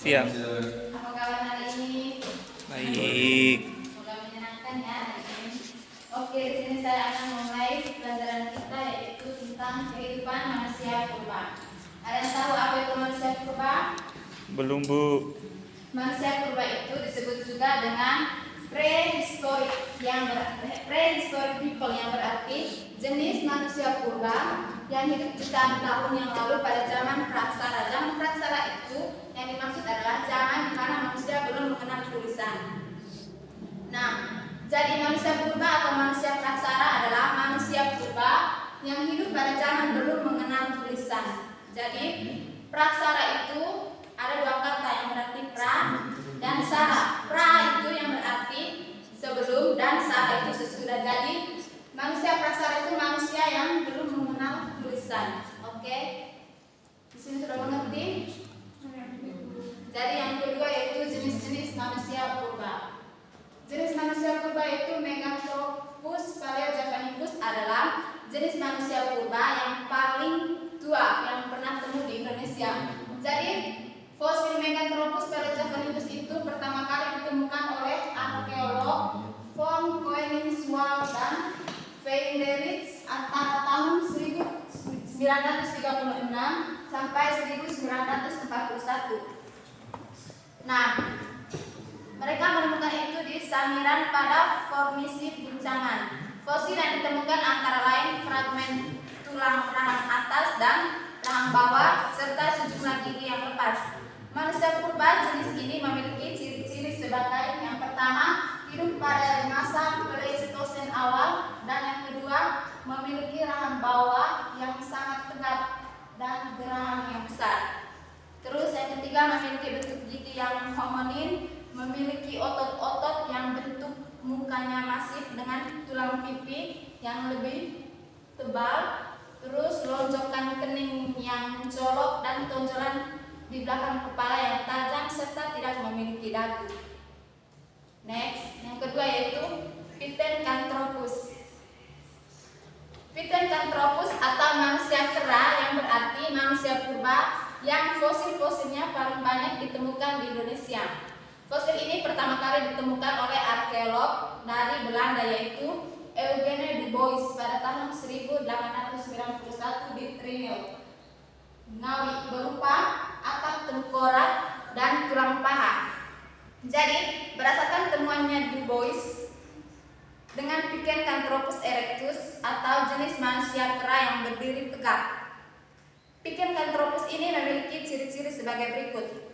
Siap. Apa kabar hari ini? Baik. Semoga menyenangkan ya hari ini. Oke, di sini saya akan memulai pelajaran kita yaitu tentang kehidupan manusia purba. Ada yang tahu apa itu manusia purba? Belum, Bu. Manusia purba itu disebut juga dengan prehistoric people yang berarti jenis manusia purba yang hidup jutaan tahun yang lalu pada zaman praksara. Zaman praksara itu yang dimaksud adalah zaman di mana manusia belum mengenal tulisan. Nah, jadi manusia purba atau manusia praksara adalah manusia purba yang hidup pada zaman belum mengenal tulisan. Jadi praksara itu ada dua kata yang berarti pra dan sara. Pra itu yang berarti sebelum dan sara itu sesudah. Jadi manusia praksara itu manusia yang belum mengenal tulisan. Oke? Di sini sudah mengerti? Jadi yang kedua yaitu jenis-jenis manusia purba. Jenis manusia purba itu Meganthropus paleojavanicus adalah jenis manusia purba yang paling tua yang pernah temu di Indonesia. Jadi fosil Meganthropus paleojavanicus itu pertama kali ditemukan oleh arkeolog von Koenigswald dan Weinderitz antara tahun 1936 sampai 1941. Nah, mereka menemukan itu di samiran pada formasi guncangan. Fosil yang ditemukan antara lain fragmen tulang rahang atas dan rahang bawah serta sejumlah gigi yang lepas. Manusia purba jenis ini memiliki ciri-ciri sebagai yang pertama, hidup pada masa Pleistosen awal, dan yang kedua, memiliki rahang bawah yang sangat tegap dan geraham yang besar. Terus yang ketiga, memiliki bentuk gigi yang hominin, memiliki otot-otot yang bentuk mukanya masif dengan tulang pipi yang lebih tebal, terus lonjokan kening yang mencolok dan tonjolan di belakang kepala yang tajam serta tidak memiliki dagu. Next, yang kedua yaitu Pithecanthropus. Pithecanthropus atau manusia kera yang berarti manusia purba yang fosil-fosilnya paling banyak ditemukan di Indonesia. Fosil ini pertama kali ditemukan oleh arkeolog dari Belanda yaitu Eugene Dubois pada tahun 1891 di Trinil, Ngawi, berupa atap tengkorak dan tulang paha. Jadi, berdasarkan temuannya Dubois dengan Pithecanthropus erectus atau jenis manusia kera yang berdiri tegak. Pithecanthropus ini memiliki ciri-ciri sebagai berikut.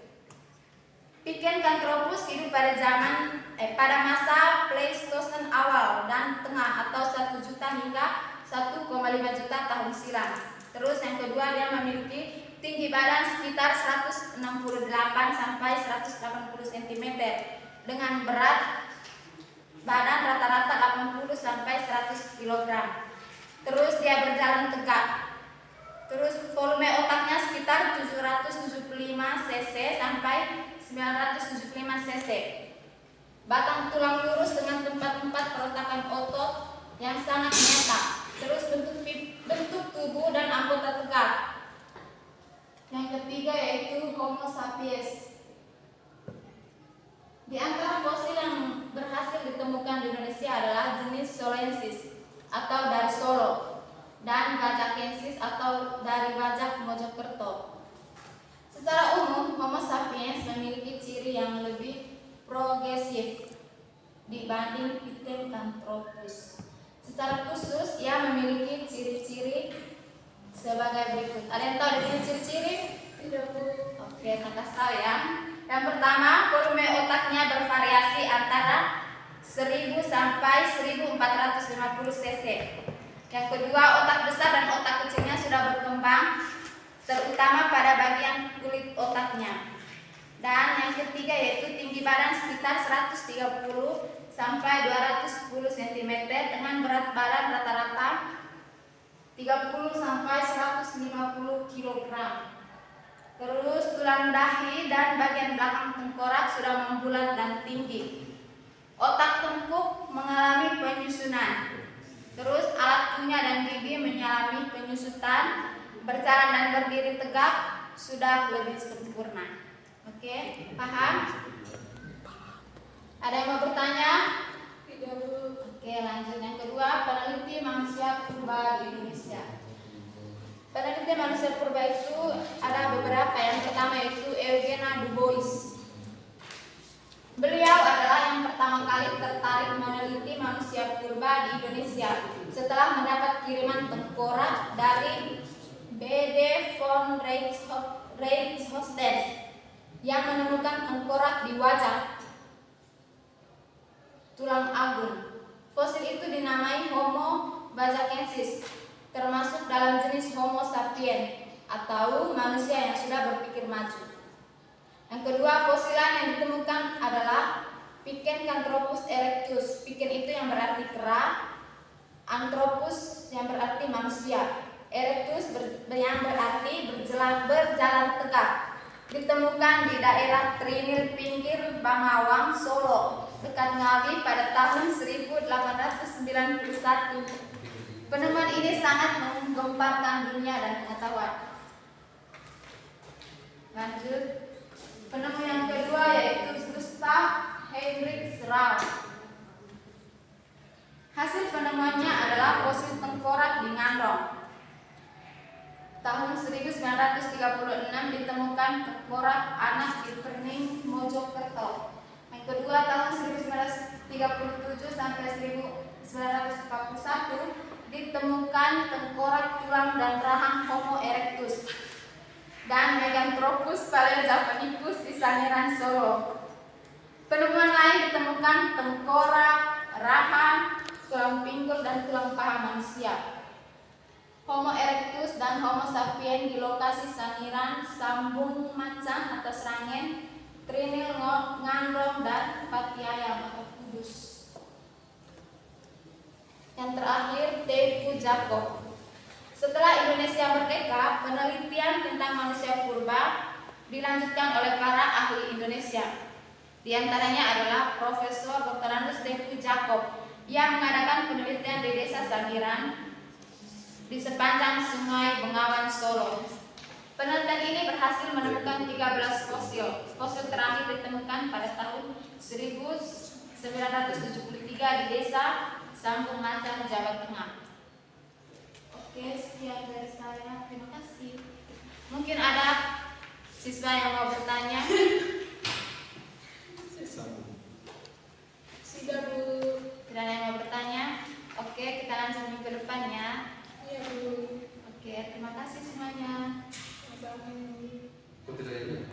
Pithecanthropus hidup pada masa Pleistosen awal dan tengah atau 1 juta hingga 1,5 juta tahun silam. Terus yang kedua, dia memiliki tinggi badan sekitar 168 sampai 180 cm dengan berat badan rata-rata 80 sampai 100 kg. Terus dia berjalan tegak. Terus volume otaknya sekitar 775 cc sampai 975 cc. Batang tulang lurus dengan tempat-tempat peletakan otot yang sangat nyata. Terus bentuk tubuh dan anggota tegak. Yang ketiga yaitu Homo sapiens. Di antara fosil yang berhasil ditemukan di Indonesia adalah jenis Solensis atau dari Solo dan Gajakensis atau dari Bajak Mojokerto. Secara umum, Homo sapiens memiliki ciri yang lebih progresif dibanding Pithecanthropus. Secara khusus, ia memiliki ciri-ciri sebagai berikut. Ada yang tahu dari ciri-ciri? Tidak, Bu. Oke, saya kasih tahu ya. Yang pertama, volume otaknya bervariasi antara 1000 sampai 1450 cc. Yang kedua, otak besar dan otak kecilnya sudah berkembang, terutama pada bagian kulit otaknya. Dan yang ketiga yaitu tinggi badan sekitar 130 sampai 210 cm dengan berat badan rata-rata 30 sampai 150 kg. Terus tulang dahi dan bagian belakang tengkorak sudah membulat dan tinggi. Otak tengkuk mengalami penyusunan. Terus alat kunyah dan gigi mengalami penyusutan. Berjalan dan berdiri tegak sudah lebih sempurna. Oke, paham? Ada yang mau bertanya? Tidak, Bu. Oke, lanjut. Yang kedua, peneliti manusia purba di Indonesia. Peneliti manusia purba itu ada beberapa. Yang pertama yaitu Eugene Du Bois. Beliau adalah yang pertama kali tertarik meneliti manusia purba di Indonesia setelah mendapat kiriman tengkorak dari B.D. von Reithosten yang menemukan tengkorak di wajah tulang agung. Fosil itu dinamai Homo bajakensis, termasuk dalam jenis Homo sapien atau manusia yang sudah berpikir maju. Yang kedua, fosilan yang ditemukan adalah Pithecanthropus erectus. Piken itu yang berarti kera, Anthropus yang berarti manusia, Erectus yang berarti berjalan tegak. Ditemukan di daerah Trinil pinggir Bangawang, Solo, dekat Ngawi pada tahun 1891. Penemuan ini sangat menggemparkan dunia dan pengetahuan. Lanjut. Penemu yang kedua yaitu Gustav Heinrich Rau. Hasil penemuannya adalah fosil tengkorak di Nganrong. Tahun 1936 ditemukan tengkorak anak di Perning, Mojokerto. Yang kedua tahun 1937 sampai 1941 ditemukan tengkorak tulang dan rahang Homo erectus dan Meganthropus paleojavanicus di Sangiran, Solo. Penemuan lain ditemukan tengkorak, rahang, tulang pinggul dan tulang paha manusia Homo erectus dan Homo sapien di lokasi Sangiran, Sambung Macan atau Srangen, Trinil, Nganrong dan Patiayam atau Kudus. Yang terakhir, Teguh Jakob. Setelah Indonesia merdeka, penelitian tentang manusia purba dilanjutkan oleh para ahli Indonesia. Di antaranya adalah Profesor Dr. Andes Teguh Jakob yang mengadakan penelitian di Desa Sangiran di sepanjang Sungai Bengawan, Solo. Penelitian ini berhasil menemukan 13 fosil. Fosil terakhir ditemukan pada tahun 1973 di Desa Sambung Macan, Jawa Tengah. Oke, sekian dari saya. Terima kasih. Mungkin ada siswa yang mau bertanya? Sudah, Bu. Tidak ada yang mau bertanya? Oke, kita lanjut minggu depan ya. Iya, Bu. Oke, terima kasih semuanya. Sama-sama. Putri